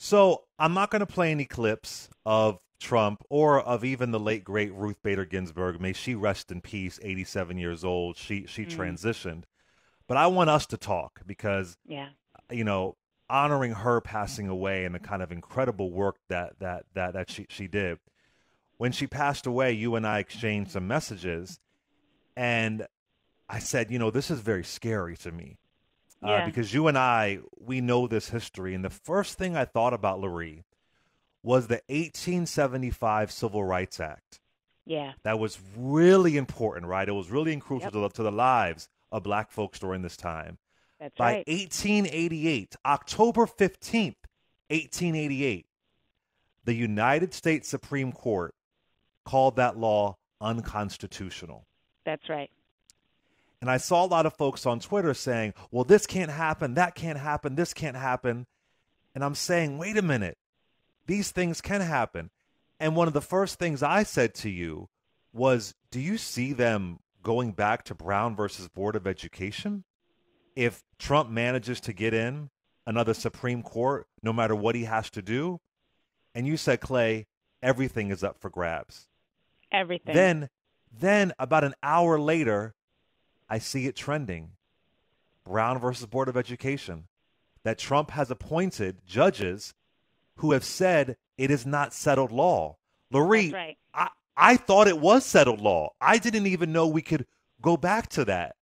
So I'm not going to play any clips of Trump or of even the late great Ruth Bader Ginsburg. May she rest in peace. 87 years old. She transitioned. But I want us to talk because Yeah. you know, honoring her passing away and the kind of incredible work that she did. When she passed away, you and I exchanged some messages, and I said, this is very scary to me Yeah. because you and we know this history. And the first thing I thought about, Larry, was the 1875 Civil Rights Act. Yeah. That was really important, right? It was really crucial Yep. to the lives of black folks during this time. That's By right. 1888, October 15th, 1888, the United States Supreme Court called that law unconstitutional. That's right. And I saw a lot of folks on Twitter saying, well, this can't happen, that can't happen, this can't happen. And I'm saying, wait a minute, these things can happen. And one of the first things I said to you was, do you see them going back to Brown versus Board of Education? If Trump manages to get in another Supreme Court, no matter what he has to do? And you said, Clay, everything is up for grabs. Everything. Then about an hour later, I see it trending. Brown versus Board of Education. That Trump has appointed judges who have said it is not settled law. Loree, That's right. I thought it was settled law. I didn't even know we could go back to that.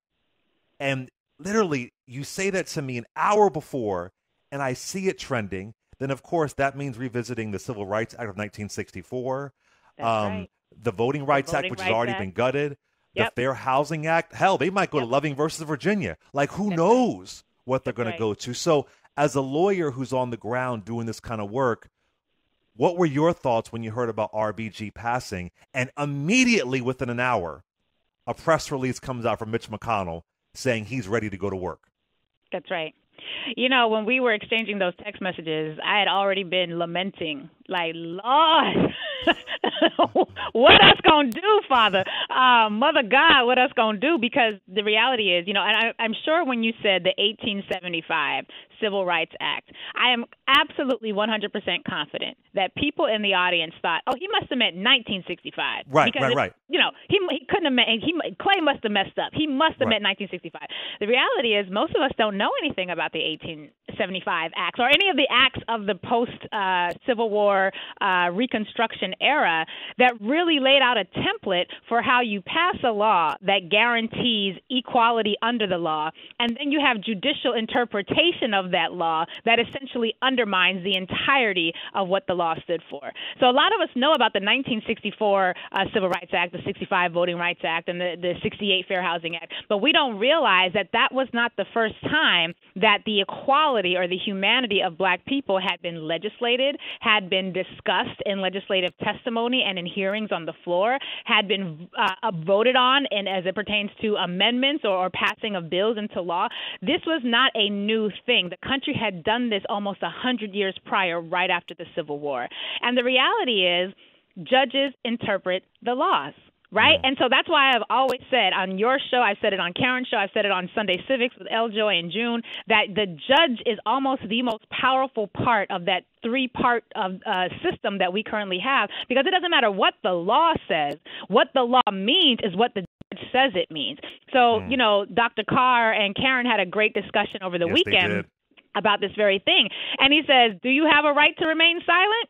And literally, you say that to me an hour before, and I see it trending. Then, of course, that means revisiting the Civil Rights Act of 1964, That's right. the Voting Rights Act, Voting which has Rights already Act. been gutted, Yep. the Fair Housing Act. Hell, they might go to Yep. Loving versus Virginia. Like, who That's knows what they're That's going to right. go to? So, as a lawyer who's on the ground doing this kind of work, what were your thoughts when you heard about RBG passing? And immediately within an hour, a press release comes out from Mitch McConnell saying he's ready to go to work. That's right. When we were exchanging those text messages, I had already been lamenting, like, Lord, what us gonna do, Father? Mother God, what us gonna do? Because the reality is, and I'm sure when you said the 1875 Civil Rights Act, I am absolutely 100% confident that people in the audience thought, oh, he must have meant 1965. Right, because right. He couldn't have meant, Clay must have messed up. He must have Right. meant 1965. The reality is most of us don't know anything about the 1875 acts or any of the acts of the post-Civil War Reconstruction era that really laid out a template for how you pass a law that guarantees equality under the law, and then you have judicial interpretation of that law that essentially undermines the entirety of what the law stood for. So a lot of us know about the 1964 Civil Rights Act, the 65 Voting Rights Act, and the 68 Fair Housing Act, but we don't realize that that was not the first time that the equality or the humanity of black people had been legislated, had been discussed in legislative testimony and in hearings on the floor, had been voted on and as it pertains to amendments or passing of bills into law. This was not a new thing. The country had done this almost 100 years prior, right after the Civil War. And the reality is judges interpret the laws. Right? And so that's why I've always said on your show, I've said it on Karen's show, I've said it on Sunday Civics with Eljoy and June, that the judge is almost the most powerful part of that three-part system that we currently have, because it doesn't matter what the law says. What the law means is what the judge says it means. So, Dr. Carr and Karen had a great discussion over the Yes, they weekend did. about this very thing. And he says, do you have a right to remain silent?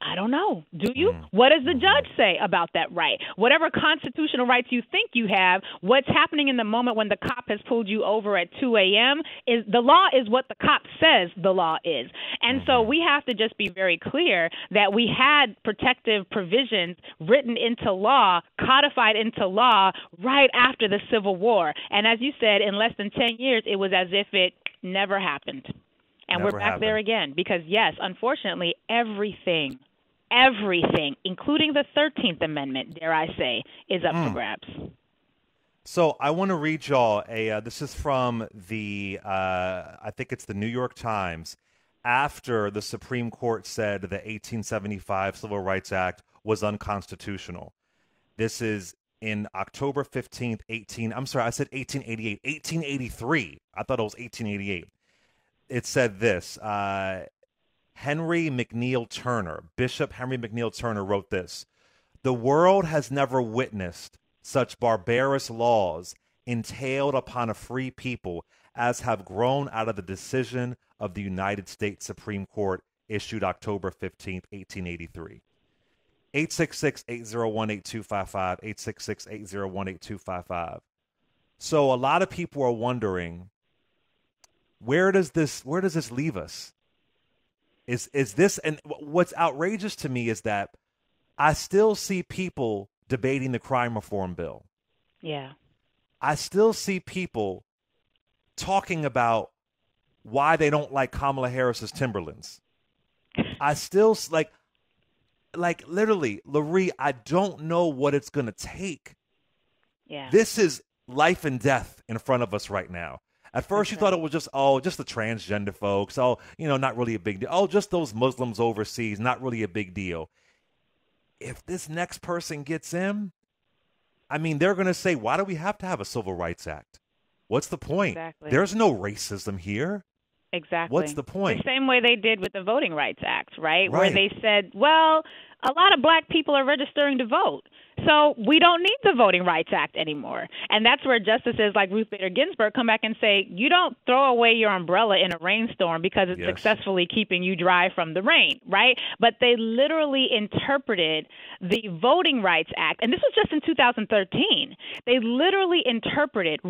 I don't know. Do you? What does the judge say about that right? Whatever constitutional rights you think you have, what's happening in the moment when the cop has pulled you over at 2 a.m. is the law is what the cop says the law is. And so we have to just be very clear that we had protective provisions written into law, codified into law right after the Civil War. And as you said, in less than 10 years, it was as if it never happened. And Never we're back there happened. again because, yes, unfortunately, everything, including the 13th Amendment, dare I say, is up for grabs. So I want to read y'all this is from the, I think it's the New York Times, after the Supreme Court said the 1875 Civil Rights Act was unconstitutional. This is in October 15th, I said 1888, 1883. I thought it was 1888. It said this, Henry McNeil Turner, Bishop Henry McNeil Turner wrote this: "The world has never witnessed such barbarous laws entailed upon a free people as have grown out of the decision of the United States Supreme Court issued October 15th, 1883. 866-801-8255, 866-801-8255. So a lot of people are wondering, where does this leave us? Is this, and what's outrageous to me is that I still see people debating the crime reform bill. Yeah. I still see people talking about why they don't like Kamala Harris's Timberlands. I still like literally, Laree, I don't know what it's going to take. Yeah. This is life and death in front of us right now. At first, you thought it was just the transgender folks. Not really a big deal. Oh, just those Muslims overseas, not really a big deal. If this next person gets in, I mean, they're going to say, why do we have to have a Civil Rights Act? What's the point? Exactly. There's no racism here. Exactly. What's the point? The same way they did with the Voting Rights Act, right? Where they said, well, a lot of black people are registering to vote, so we don't need the Voting Rights Act anymore. And that's where justices like Ruth Bader Ginsburg come back and say, you don't throw away your umbrella in a rainstorm because it's successfully keeping you dry from the rain, right? But they literally interpreted the Voting Rights Act, and this was just in 2013. They literally reinterpreted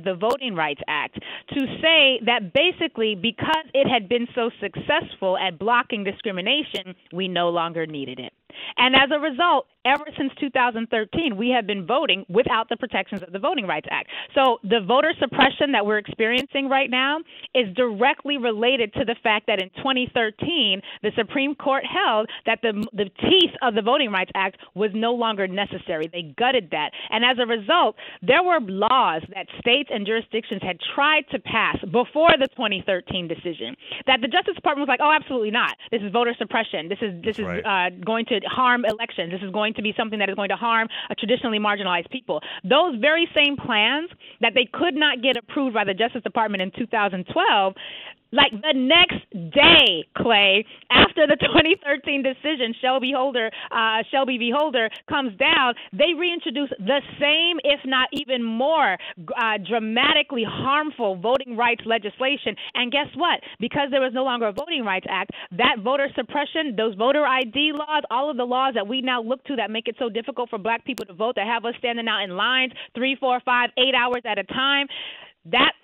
the Voting Rights Act to say that basically because it had been so successful at blocking discrimination, we no longer needed it. And as a result, ever since 2013, we have been voting without the protections of the Voting Rights Act. So the voter suppression that we're experiencing right now is directly related to the fact that in 2013, the Supreme Court held that the teeth of the Voting Rights Act was no longer necessary. They gutted that. And as a result, there were laws that states and jurisdictions had tried to pass before the 2013 decision that the Justice Department was like, oh, absolutely not. This is voter suppression. This is going to harm elections. This is going to be something that is going to harm traditionally marginalized people. Those very same plans that they could not get approved by the Justice Department in 2012, like the next day, Clay, after the 2013 decision, Shelby v. Holder comes down, they reintroduce the same, if not even more dramatically harmful voting rights legislation. And guess what? Because there was no longer a Voting Rights Act, that voter suppression, those voter ID laws, all of the laws that we now look to that make it so difficult for black people to vote, that have us standing out in lines 3, 4, 5, 8 hours at a time,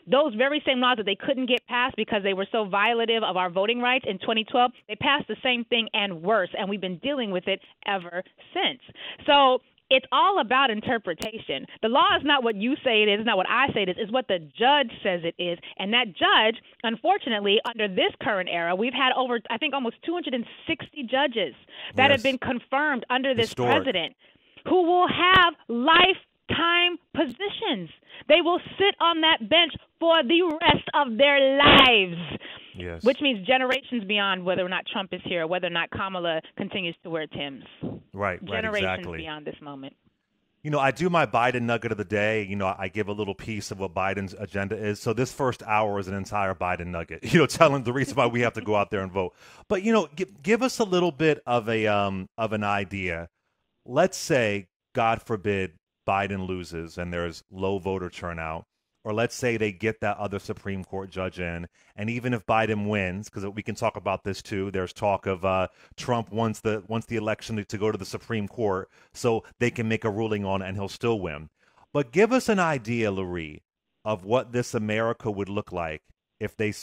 those very same laws that they couldn't get passed because they were so violative of our voting rights in 2012, they passed the same thing and worse, and we've been dealing with it ever since. So it's all about interpretation. The law is not what you say it is, it's not what I say it is, it's what the judge says it is. And that judge, unfortunately, under this current era, we've had over, I think, almost 260 judges that have been confirmed under this president who will have lifetime positions. They will sit on that bench for the rest of their lives, which means generations beyond whether or not Trump is here or whether or not Kamala continues to wear Timbs. Right, generations beyond this moment. I do my Biden nugget of the day. I give a little piece of what Biden's agenda is. So this first hour is an entire Biden nugget, telling the reason why we have to go out there and vote. But, give us a little bit of an idea. Let's say, God forbid, Biden loses and there's low voter turnout, or let's say they get that other Supreme Court judge in, and even if Biden wins, because we can talk about this too, there's talk of Trump wants the election to go to the Supreme Court so they can make a ruling on it and he'll still win. But give us an idea, Laree, of what this America would look like if they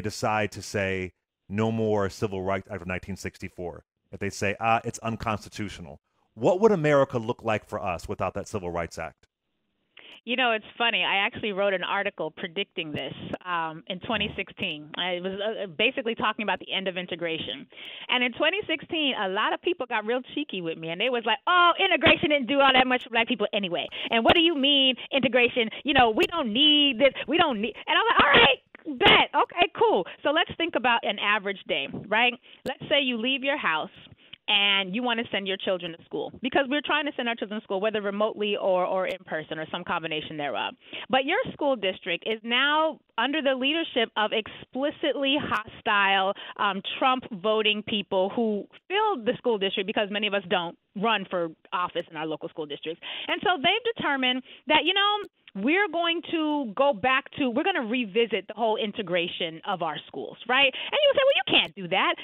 decide to say no more civil rights after 1964, if they say, it's unconstitutional. What would America look like for us without that Civil Rights Act? It's funny. I actually wrote an article predicting this in 2016. I was basically talking about the end of integration. And in 2016, a lot of people got real cheeky with me, and they was like, oh, integration didn't do all that much for black people anyway. And what do you mean integration? We don't need this. We don't need. And I'm like, all right, bet. Okay, cool. So let's think about an average day, right? Let's say you leave your house and you want to send your children to school, because we're trying to send our children to school, whether remotely or in person or some combination thereof. But your school district is now under the leadership of explicitly hostile Trump voting people who filled the school district, because many of us don't run for office in our local school districts. And so they've determined that, we're going to we're going to revisit the whole integration of our schools, right? And you would say, well, you can't do that.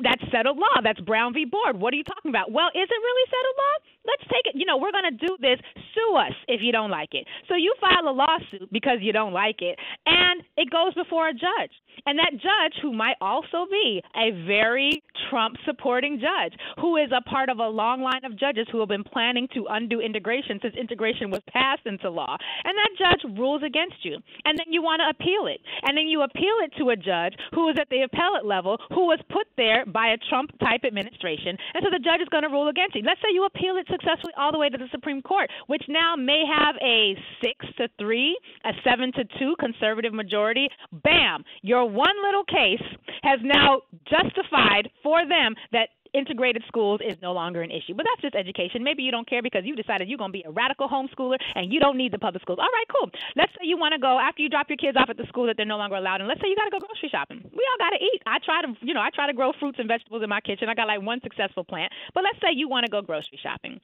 That's settled law. That's Brown v. Board. What are you talking about? Well, is it really settled law? Let's take it. We're going to do this. Sue us if you don't like it. So you file a lawsuit because you don't like it, and it goes before a judge. And that judge, who might also be a very Trump-supporting judge, who is a part of a long line of judges who have been planning to undo integration since integration was passed into law, and that judge rules against you. And then you want to appeal it. And then you appeal it to a judge who is at the appellate level, who was put there by a Trump-type administration. And so the judge is going to rule against you. Let's say you appeal it successfully all the way to the Supreme Court, which now may have a 6-3, a 7-2 conservative majority. Bam! Your one little case has now justified for them that integrated schools is no longer an issue. But that's just education. Maybe you don't care because you decided you're going to be a radical homeschooler and you don't need the public schools. All right, cool. Let's say you want to go, after you drop your kids off at the school that they're no longer allowed in, let's say you got to go grocery shopping. We all got to eat. I try to grow fruits and vegetables in my kitchen. I got like one successful plant. But let's say you want to go grocery shopping.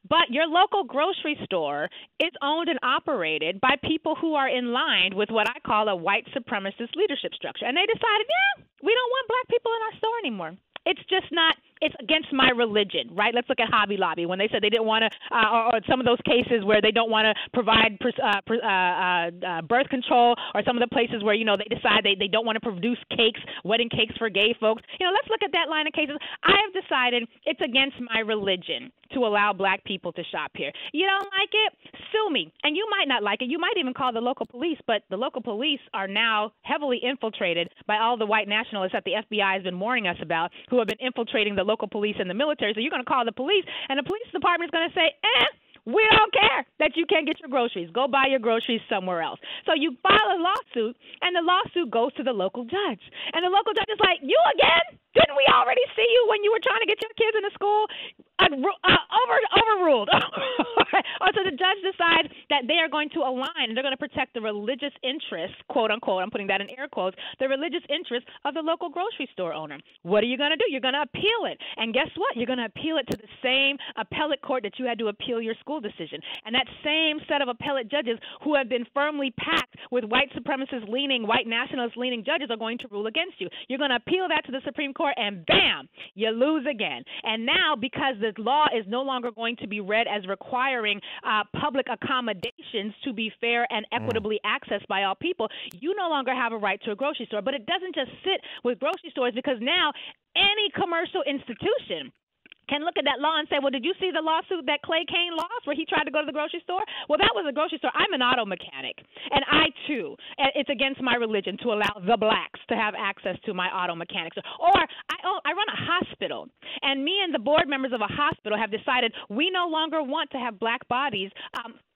But your local grocery store is owned and operated by people who are in line with what I call a white supremacist leadership structure. And they decided, we don't want black people in our store anymore. It's just not. It's against my religion, right? Let's look at Hobby Lobby when they said they didn't want to, or some of those cases where they don't want to provide birth control, or some of the places where they decide they don't want to produce cakes, wedding cakes for gay folks. Let's look at that line of cases. I have decided it's against my religion to allow black people to shop here. You don't like it? Sue me. And you might not like it. You might even call the local police, but the local police are now heavily infiltrated by all the white nationalists that the FBI has been warning us about, who have been infiltrating the local police and the military. So you're going to call the police, and the police department is going to say, we don't care that you can't get your groceries. Go buy your groceries somewhere else. So you file a lawsuit, and the lawsuit goes to the local judge. And the local judge is like, you again? Didn't we already see you when you were trying to get your kids into school? Overruled. So the judge decides that they are going to align, and they're going to protect the religious interests, quote unquote, I'm putting that in air quotes, the religious interests of the local grocery store owner. What are you going to do? You're going to appeal it. And guess what? You're going to appeal it to the same appellate court that you had to appeal your school decision. And that same set of appellate judges who have been firmly packed with white supremacist leaning, white nationalist leaning judges are going to rule against you. You're going to appeal that to the Supreme Court, and bam, you lose again. And now, because the law is no longer going to be read as requiring public accommodations to be fair and equitably accessed by all people, you no longer have a right to a grocery store. But it doesn't just sit with grocery stores, because now any commercial institution can look at that law and say, well, did you see the lawsuit that Clay Kane lost where he tried to go to the grocery store? Well, that was a grocery store. I'm an auto mechanic, and I, too, it's against my religion to allow the blacks to have access to my auto mechanics. Or I run a hospital, and me and the board members of a hospital have decided we no longer want to have black bodies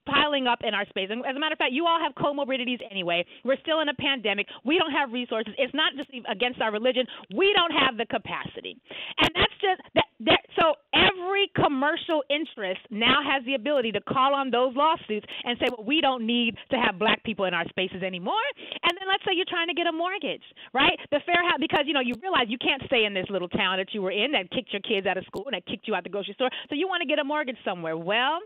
piling up in our space. And as a matter of fact, you all have comorbidities anyway. We're still in a pandemic. We don't have resources. It's not just against our religion. We don't have the capacity. And that's just that. So every commercial interest now has the ability to call on those lawsuits and say, well, we don't need to have black people in our spaces anymore. And then let's say you're trying to get a mortgage, right? The fair house, because, you realize you can't stay in this little town that you were in that kicked your kids out of school and that kicked you out the grocery store. So you want to get a mortgage somewhere. Well,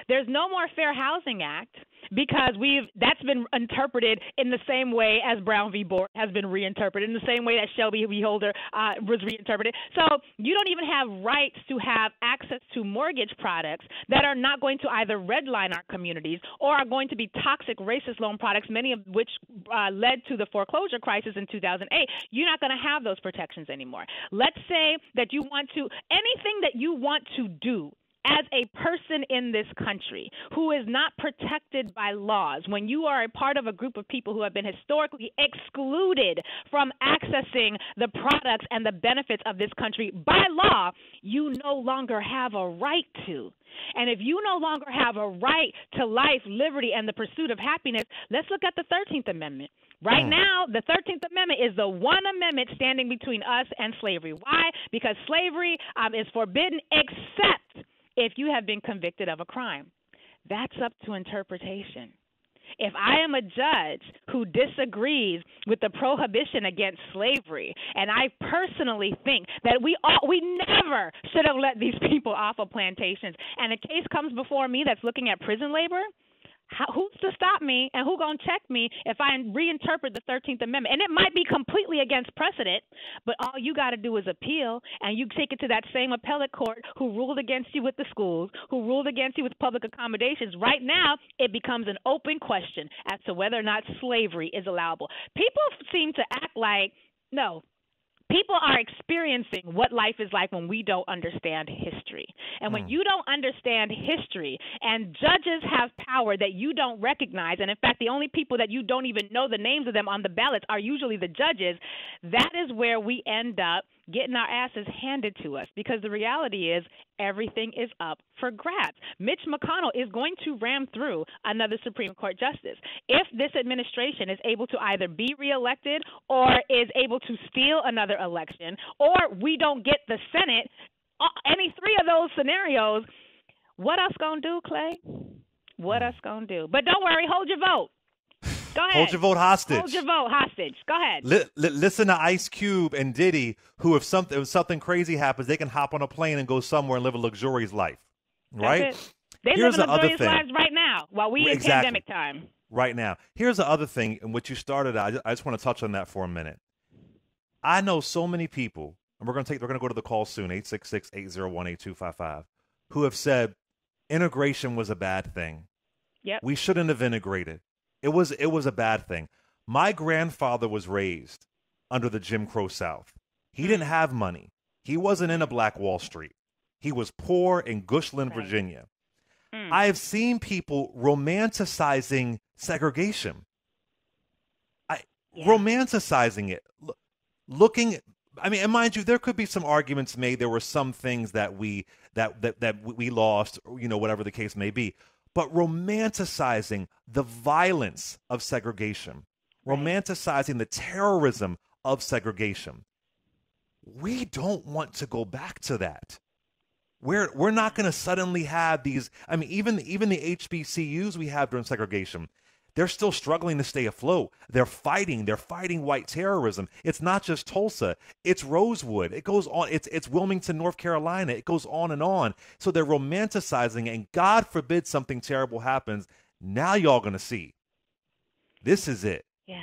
there's no more Fair Housing Act, because that's been interpreted in the same way as Brown v. Board has been reinterpreted, in the same way that Shelby v. Holder was reinterpreted. So you don't even have rights to have access to mortgage products that are not going to either redline our communities or are going to be toxic racist loan products, many of which led to the foreclosure crisis in 2008. You're not going to have those protections anymore. Let's say that you want to, anything that you want to do as a person in this country who is not protected by laws, when you are a part of a group of people who have been historically excluded from accessing the products and the benefits of this country by law, you no longer have a right to. And if you no longer have a right to life, liberty, and the pursuit of happiness, let's look at the 13th Amendment. Right now, the 13th Amendment is the one amendment standing between us and slavery. Why? Because slavery is forbidden except if you have been convicted of a crime. That's up to interpretation. If I am a judge who disagrees with the prohibition against slavery, and I personally think that we never should have let these people off of plantations, and a case comes before me that's looking at prison labor, who's to stop me and who going to check me if I reinterpret the 13th Amendment? And it might be completely against precedent, but all you got to do is appeal, and you take it to that same appellate court who ruled against you with the schools, who ruled against you with public accommodations. Right now, it becomes an open question as to whether or not slavery is allowable. People seem to act like, no, people are experiencing what life is like when we don't understand history. And when you don't understand history and judges have power that you don't recognize, and in fact, the only people that you don't even know the names of them on the ballots are usually the judges, that is where we end up getting our asses handed to us, because the reality is everything is up for grabs. Mitch McConnell is going to ram through another Supreme Court justice. If this administration is able to either be reelected or is able to steal another election, or we don't get the Senate, any three of those scenarios, what else gonna do, Clay? What else gonna do? But don't worry, hold your vote. Go ahead. Hold your vote hostage. Hold your vote hostage. Go ahead. Listen to Ice Cube and Diddy, who if something crazy happens, they can hop on a plane and go somewhere and live a luxurious life, right? They live luxurious lives right now while we in pandemic time. Right now. Here's the other thing in which you started. I just want to touch on that for a minute. I know so many people, and we're going to go to the call soon, 866-801-8255, who have said integration was a bad thing. Yep. We shouldn't have integrated. It was a bad thing. My grandfather was raised under the Jim Crow South. He didn't have money. He wasn't in a Black Wall Street. He was poor in Gushland, Virginia. I have seen people romanticizing segregation. Romanticizing it. And mind you, there could be some arguments made. There were some things that we lost, whatever the case may be. But romanticizing the violence of segregation, romanticizing the terrorism of segregation. We don't want to go back to that. We're not going to suddenly have these. Even the HBCUs we have during segregation, they're still struggling to stay afloat. They're fighting white terrorism. It's not just Tulsa. It's Rosewood. It goes on. It's Wilmington, North Carolina. It goes on and on. So they're romanticizing it, and God forbid something terrible happens. Now y'all going to see. This is it. Yeah.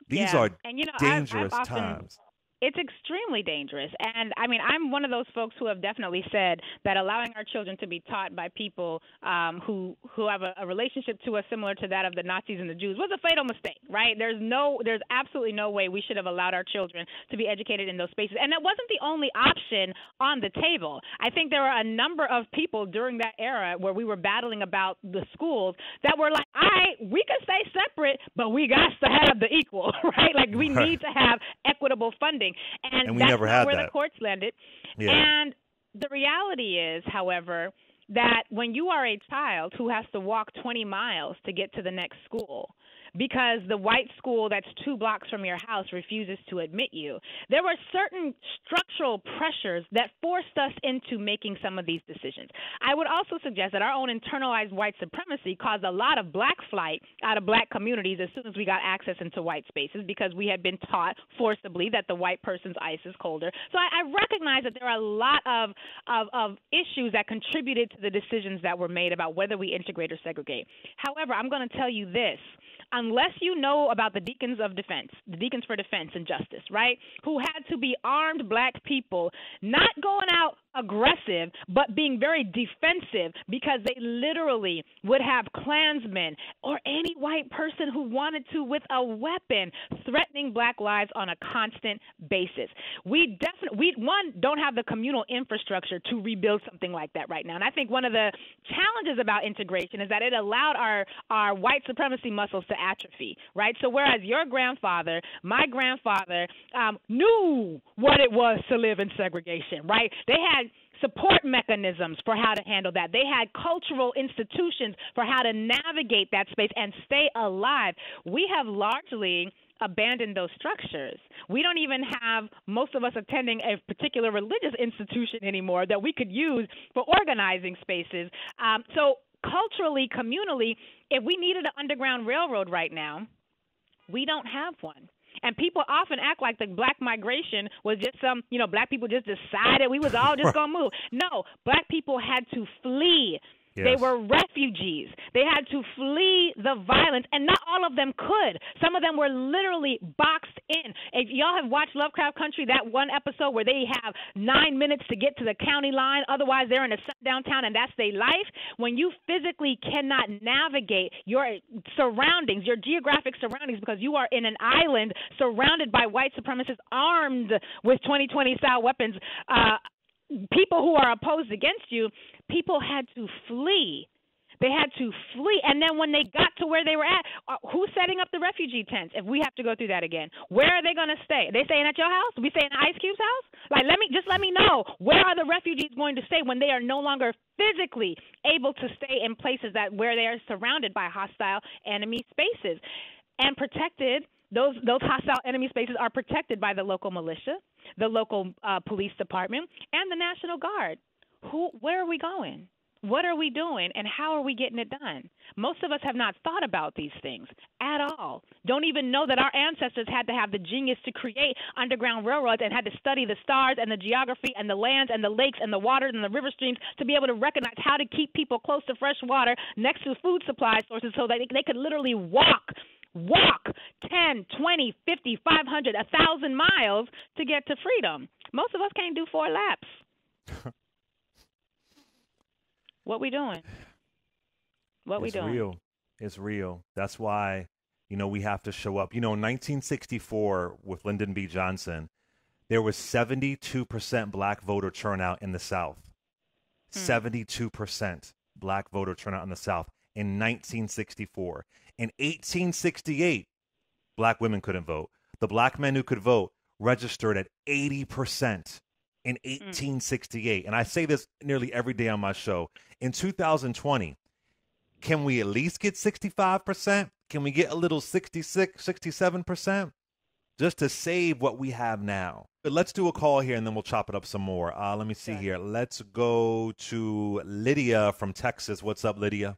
These are dangerous times. It's extremely dangerous. And, I'm one of those folks who have definitely said that allowing our children to be taught by people who have a relationship to us similar to that of the Nazis and the Jews was a fatal mistake, right? There's absolutely no way we should have allowed our children to be educated in those spaces. And that wasn't the only option on the table. I think there were a number of people during that era where we were battling about the schools that were like, all right, we can stay separate, but we got to have the equal, right? Like we need to have equitable funding. And we that's never not had where that. The courts landed. Yeah. And the reality is, however, that when you are a child who has to walk 20 miles to get to the next school because the white school that's 2 blocks from your house refuses to admit you, there were certain structural pressures that forced us into making some of these decisions. I would also suggest that our own internalized white supremacy caused a lot of black flight out of black communities as soon as we got access into white spaces because we had been taught forcibly that the white person's ice is colder. So I recognize that there are a lot of issues that contributed to the decisions that were made about whether we integrate or segregate. However, I'm going to tell you this. Unless you know about the Deacons of Defense, the Deacons for Defense and Justice, right, who had to be armed black people, not going out aggressive, but being very defensive because they literally would have Klansmen or any white person who wanted to with a weapon threatening black lives on a constant basis. We don't have the communal infrastructure to rebuild something like that right now. And I think one of the challenges about integration is that it allowed our white supremacy muscles to atrophy, right? So whereas my grandfather knew what it was to live in segregation, right? They had support mechanisms for how to handle that. They had cultural institutions for how to navigate that space and stay alive. We have largely abandoned those structures. We don't even have most of us attending a particular religious institution anymore that we could use for organizing spaces. So culturally, communally, if we needed an underground railroad right now, we don't have one. And people often act like the black migration was just some, black people just decided we was all just going to move. No, black people had to flee. Yes. They were refugees. They had to flee the violence, and not all of them could. Some of them were literally boxed in. If y'all have watched Lovecraft Country, that one episode where they have 9 minutes to get to the county line, otherwise they're in a sundown town, and that's their life. When you physically cannot navigate your surroundings, your geographic surroundings, because you are in an island surrounded by white supremacists armed with 2020-style weapons, people who are opposed against you, people had to flee. They had to flee. And then when they got to where they were at, who's setting up the refugee tents if we have to go through that again? Where are they going to stay? Are they staying at your house? Are we staying at Ice Cube's house? Like, let me know, where are the refugees going to stay when they are no longer physically able to stay in places where they are surrounded by hostile enemy spaces and protected? Those hostile enemy spaces are protected by the local militia, the local police department, and the National Guard. Where are we going? What are we doing, and how are we getting it done? Most of us have not thought about these things at all. Don't even know that our ancestors had to have the genius to create underground railroads and had to study the stars and the geography and the lands and the lakes and the waters and the river streams to be able to recognize how to keep people close to fresh water next to food supply sources so that they could literally walk 10, 20, 50, 500, 1,000 miles to get to freedom. Most of us can't do 4 laps. What we doing? It's real. It's real. That's why, we have to show up. In 1964 with Lyndon B. Johnson, there was 72% black voter turnout in the South. 72% black voter turnout in the South in 1964. In 1868, black women couldn't vote. The black men who could vote registered at 80% in 1868. And I say this nearly every day on my show. In 2020, can we at least get 65%? Can we get a little 66, 67%? Just to save what we have now. But let's do a call here, and then we'll chop it up some more. Let me see here. Let's go to Lydia from Texas. What's up, Lydia?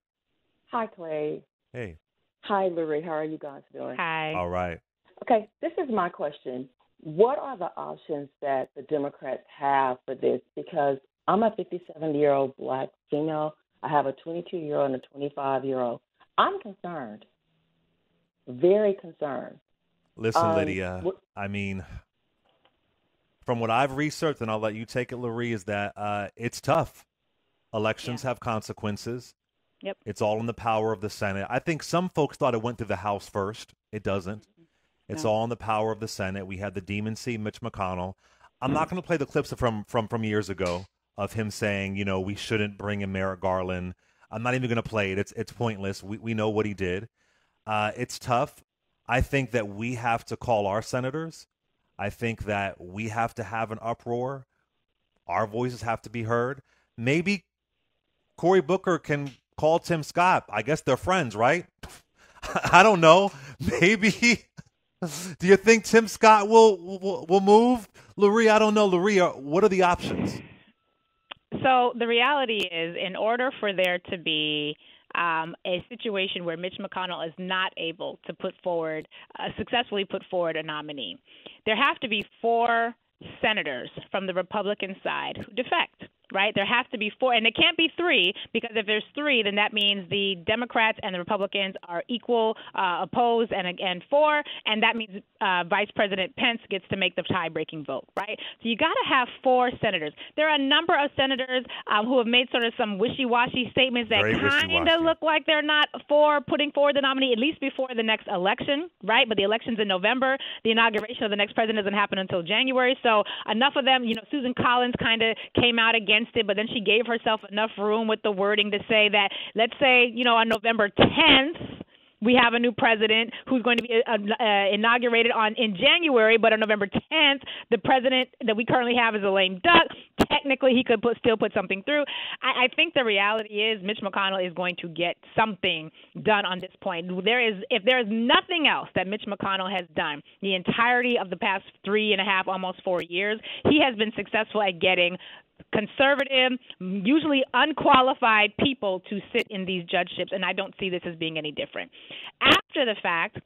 Hi, Clay. Hey. Hi, Lurie. How are you guys doing? Hi. All right. Okay, this is my question. What are the options that the Democrats have for this? Because I'm a 57-year-old black female. I have a 22-year-old and a 25-year-old. I'm concerned, very concerned. Listen, Lydia, from what I've researched, and I'll let you take it, Lurie, is that it's tough. Elections have consequences. Yep. It's all in the power of the Senate. I think some folks thought it went through the House first. It doesn't. It's all in the power of the Senate. We had the Demon C, Mitch McConnell. I'm not going to play the clips from years ago of him saying, we shouldn't bring in Merrick Garland. I'm not even going to play it. It's pointless. We know what he did. It's tough. I think that we have to call our senators. I think that we have to have an uproar. Our voices have to be heard. Maybe Cory Booker can call Tim Scott. I guess they're friends, right? I don't know. Maybe. Do you think Tim Scott will move? Lurie, I don't know. Lurie, what are the options? So the reality is, in order for there to be a situation where Mitch McConnell is not able to successfully put forward a nominee, there have to be 4 senators from the Republican side who defect. Right? There has to be 4, and it can't be 3, because if there's 3, then that means the Democrats and the Republicans are equal, opposed, and for, and that means Vice President Pence gets to make the tie-breaking vote, right? So you got to have 4 senators. There are a number of senators who have made sort of some wishy-washy statements that kind of look like they're not for putting forward the nominee, at least before the next election, right? But the election's in November. The inauguration of the next president doesn't happen until January. So enough of them, Susan Collins kind of came out against it, but then she gave herself enough room with the wording to say that, let's say, on November 10th, we have a new president who's going to be inaugurated in January, but on November 10th, the president that we currently have is a lame duck. Technically, he could still put something through. I think the reality is Mitch McConnell is going to get something done on this point. If there is nothing else that Mitch McConnell has done the entirety of the past 3.5, almost 4 years, he has been successful at getting conservative, usually unqualified people to sit in these judgeships, and I don't see this as being any different. After the fact,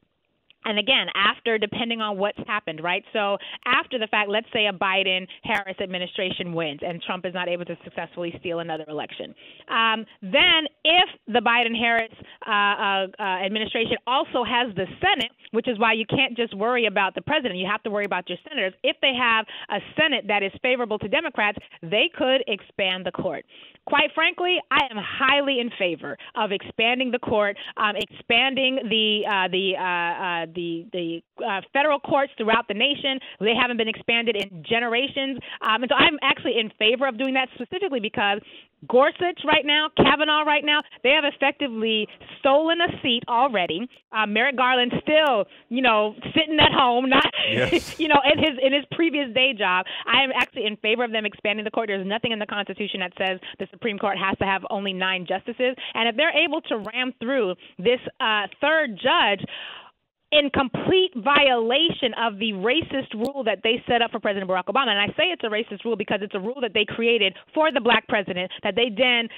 and again, after, depending on what's happened, right? So after the fact, let's say a Biden-Harris administration wins and Trump is not able to successfully steal another election. Then if the Biden-Harris administration also has the Senate, which is why you can't just worry about the president, you have to worry about your senators. If they have a Senate that is favorable to Democrats, they could expand the court. Quite frankly, I am highly in favor of expanding the court, expanding the federal courts throughout the nation. They haven't been expanded in generations. And so I'm actually in favor of doing that, specifically because Gorsuch right now, Kavanaugh right now, they have effectively stolen a seat already. Merrick Garland still, sitting at home, not, yes. in his previous day job. I am actually in favor of them expanding the court. There's nothing in the Constitution that says the Supreme Court has to have only 9 justices. And if they're able to ram through this third judge, in complete violation of the racist rule that they set up for President Barack Obama. And I say it's a racist rule because it's a rule that they created for the black president that they then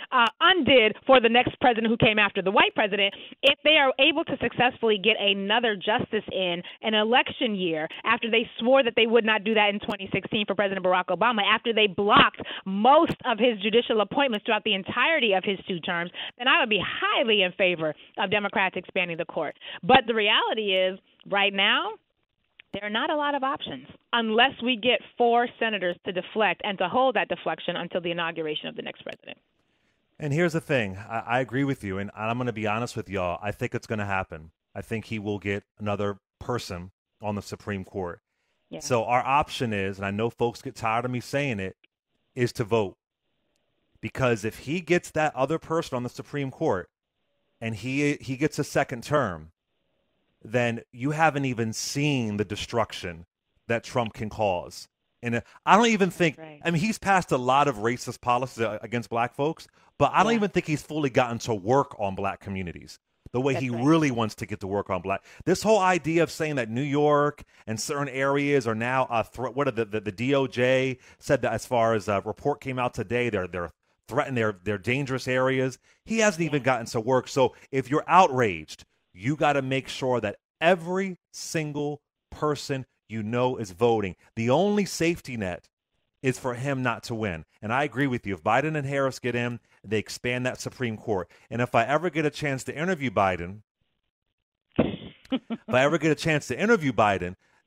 undid for the next president who came after the white president. If they are able to successfully get another justice in an election year after they swore that they would not do that in 2016 for President Barack Obama, after they blocked most of his judicial appointments throughout the entirety of his 2 terms, then I would be highly in favor of Democrats expanding the court. But the reality is, right now, there are not a lot of options unless we get 4 senators to deflect and to hold that deflection until the inauguration of the next president. And here's the thing. I agree with you, and I'm going to be honest with y'all. I think it's going to happen. I think he will get another person on the Supreme Court. Yeah. So our option is, and I know folks get tired of me saying it, is to vote. Because if he gets that other person on the Supreme Court and he gets a second term, then you haven't even seen the destruction that Trump can cause. And I don't even think, right. I mean, he's passed a lot of racist policies against black folks, but I don't even think he's fully gotten to work on black communities the way he really wants to get to work on black. This whole idea of saying that New York and certain areas are now a threat. What are the DOJ said that as far as a report came out today, they're threatened, they're dangerous areas. He hasn't even gotten to work. So if you're outraged, you got to make sure that every single person is voting. The only safety net is for him not to win. And I agree with you. If Biden and Harris get in, they expand that Supreme Court. And if I ever get a chance to interview Biden,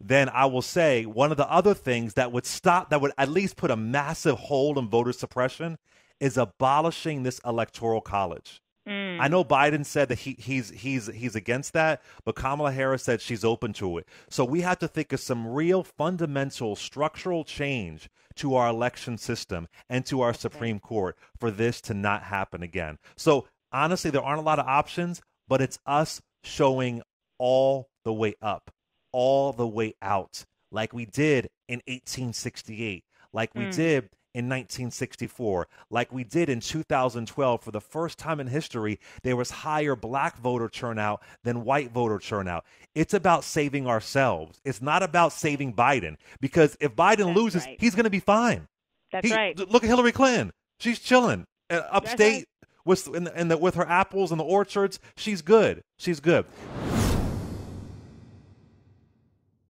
then I will say one of the other things that would at least put a massive hold on voter suppression is abolishing this electoral college. I know Biden said that he's against that, but Kamala Harris said she's open to it. So we have to think of some real fundamental structural change to our election system and to our Supreme Court for this to not happen again. So honestly, there aren't a lot of options, but it's us showing all the way up, all the way out, like we did in 1868, like we did in 1964, like we did in 2012. For the first time in history, there was higher black voter turnout than white voter turnout. It's about saving ourselves. It's not about saving Biden, because if Biden loses, he's going to be fine. That's right. Look at Hillary Clinton. She's chilling upstate with her apples in the orchards. She's good. She's good.